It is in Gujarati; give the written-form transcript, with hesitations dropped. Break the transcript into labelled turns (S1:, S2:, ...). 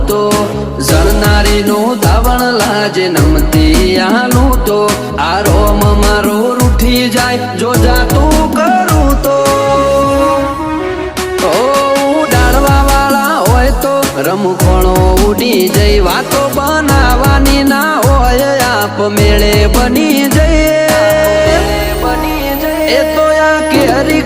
S1: તો જણનારી નું ધાવણ લાજે નમતી આલું તો આ રોમ મારો રૂઠી જાય જો જાતું કરું તો ઉડાડવા વાળા હોય તો રમખોણો ઉડી જઈ વાતો બનાવવાની ના હોય આપ મેળે બની જઈએ એ તો આ કેરી